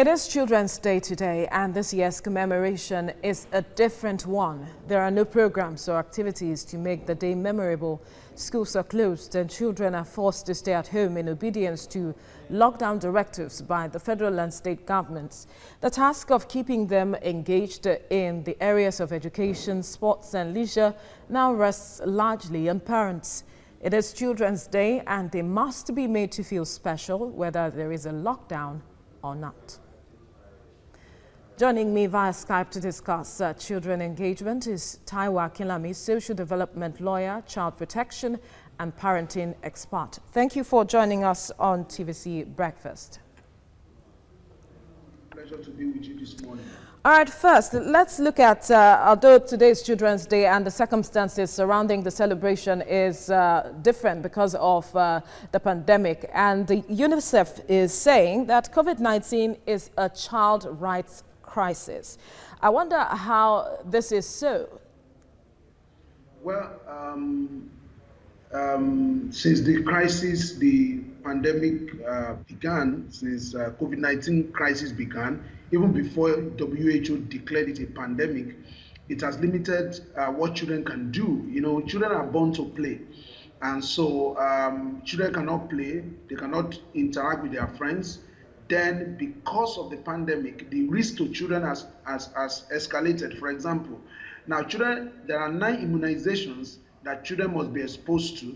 It is Children's Day today, and this year's commemoration is a different one. There are no programs or activities to make the day memorable. Schools are closed and children are forced to stay at home in obedience to lockdown directives by the federal and state governments. The task of keeping them engaged in the areas of education, sports and leisure now rests largely on parents. It is Children's Day and they must be made to feel special whether there is a lockdown or not. Joining me via Skype to discuss children engagement is Taiwa Kilami, social development lawyer, child protection and parenting expert. Thank you for joining us on TVC Breakfast. Pleasure to be with you this morning. All right, first, let's look at, although today is Children's Day and the circumstances surrounding the celebration is different because of the pandemic. And the UNICEF is saying that COVID-19 is a child rights crisis. I wonder how this is so. Well, since the crisis, the pandemic began, since COVID-19 crisis began, even before WHO declared it a pandemic, it has limited what children can do. You know, children are born to play. And so children cannot play, they cannot interact with their friends. Then because of the pandemic, the risk to children has escalated. For example, now children, there are 9 immunizations that children must be exposed to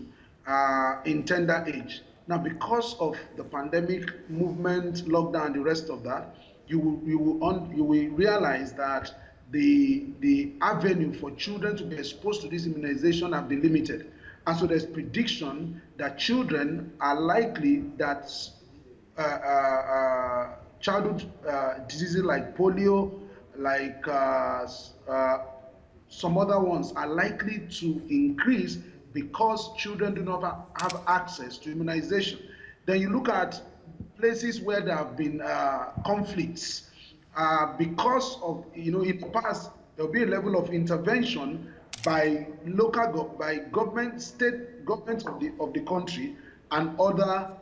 in tender age. Now, because of the pandemic movement, lockdown, the rest of that, you will realize that the avenue for children to be exposed to this immunization have been limited. And so there's prediction that children are likely that childhood diseases like polio, like some other ones are likely to increase because children do not have access to immunization. Then you look at places where there have been conflicts because of, you know, in the past there will be a level of intervention by by government, state governments of the country and other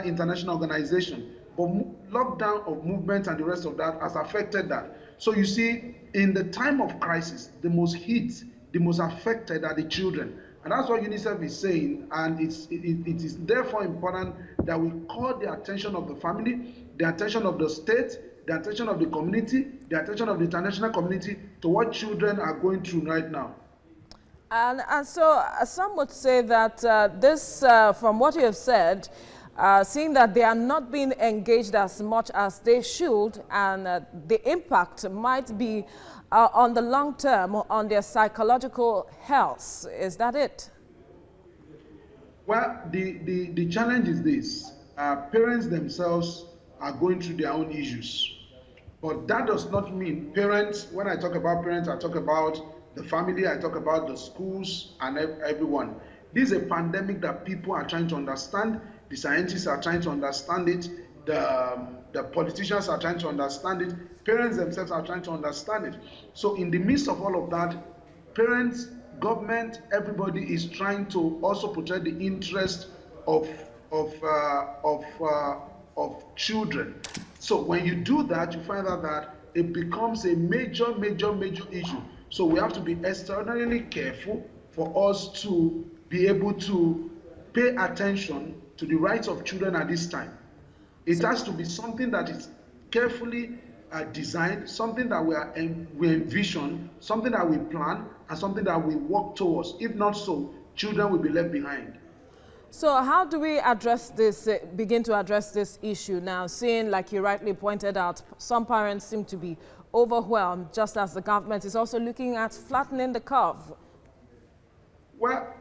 international organizations. But lockdown of movement and the rest of that has affected that. So you see, in the time of crisis, the most hit, the most affected are the children. And that's what UNICEF is saying. And it is therefore important that we call the attention of the family, the attention of the state, the attention of the community, the attention of the international community to what children are going through right now. And so some would say that this, from what you have said, seeing that they are not being engaged as much as they should, and the impact might be on the long term on their psychological health. Is that it? Well, the challenge is this. Parents themselves are going through their own issues. But that does not mean parents, when I talk about parents, I talk about the family, I talk about the schools and everyone. This is a pandemic that people are trying to understand. The scientists are trying to understand it. The politicians are trying to understand it. Parents themselves are trying to understand it. So in the midst of all of that, parents, government, everybody is trying to also protect the interest of children. So when you do that, you find out that it becomes a major issue. So we have to be extraordinarily careful for us to be able to pay attention to the rights of children at this time. It has to be something that is carefully designed, something that we envision, something that we plan, and something that we work towards. If not so, children will be left behind. So how do we address this, begin to address this issue now, seeing, like you rightly pointed out, some parents seem to be overwhelmed, just as the government is also looking at flattening the curve? Well,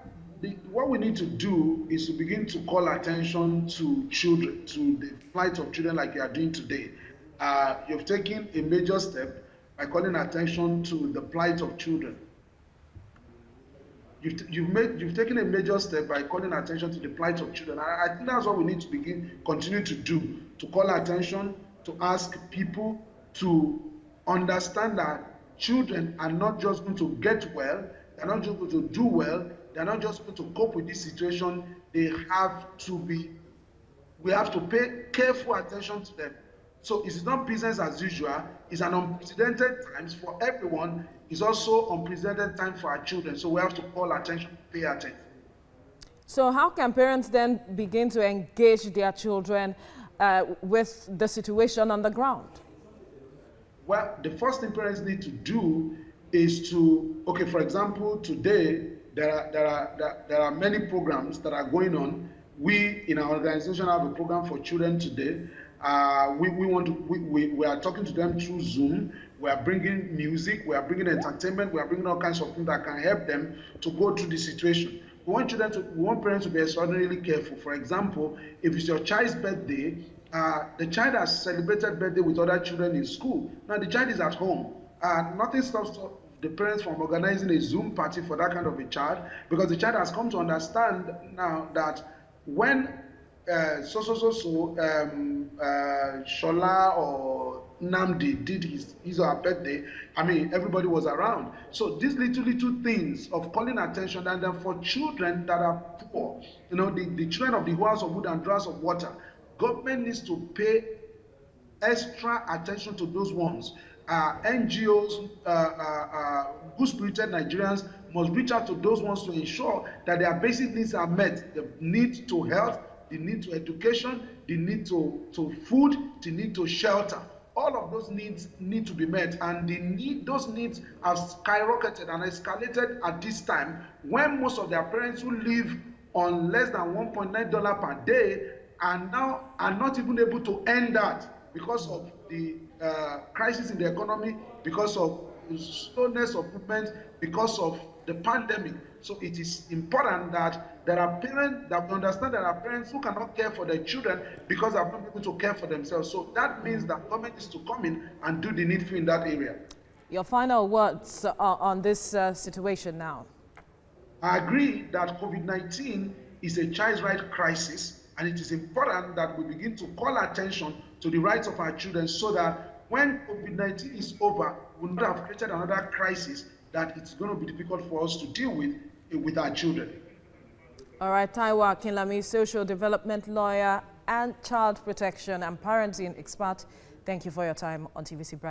what we need to do is to begin to call attention to children, to the plight of children like you are doing today. You've taken a major step by calling attention to the plight of children. You've taken a major step by calling attention to the plight of children. I think that's what we need to continue to do, to call attention, to ask people to understand that children are not just going to get well, they're not just going to do well, they're not just going to cope with this situation. We have to pay careful attention to them. So it is not business as usual. It's an unprecedented times for everyone. It's also unprecedented time for our children. So we have to call attention, pay attention. So how can parents then begin to engage their children with the situation on the ground? Well, the first thing parents need to do is to, okay, for example, today there are many programs that are going on. We in our organization have a program for children today. We are talking to them through Zoom. We are bringing music, we are bringing entertainment, we are bringing all kinds of things that can help them to go through the situation. We want parents to be extraordinarily careful. For example, if it's your child's birthday, the child has celebrated birthday with other children in school. Now the child is at home. Nothing stops the parents from organizing a Zoom party for that kind of a child, because the child has come to understand now that when Shola or Namdi did his or her birthday, I mean, everybody was around. So these little things of calling attention, and then for children that are poor, you know, the children of the house of wood and drawers of water, government needs to pay extra attention to those ones. NGOs, good-spirited Nigerians must reach out to those ones to ensure that their basic needs are met. The need to health, the need to education, the need to food, the need to shelter. All of those needs need to be met, and those needs have skyrocketed and escalated at this time, when most of their parents who live on less than $1.9 per day are not even able to earn that, because of the crisis in the economy, because of slowness of movement, because of the pandemic. So it is important that there are parents that understand there are parents who cannot care for their children because they are not able to care for themselves. So that means that government is to come in and do the needful in that area. Your final words on this situation now. I agree that COVID-19 is a child's right crisis, and it is important that we begin to call attention to the rights of our children, so that when COVID-19 is over, we will not have created another crisis that it's going to be difficult for us to deal with our children. All right, Taiwa Kinlami, social development lawyer and child protection and parenting expert, thank you for your time on TVC Bright.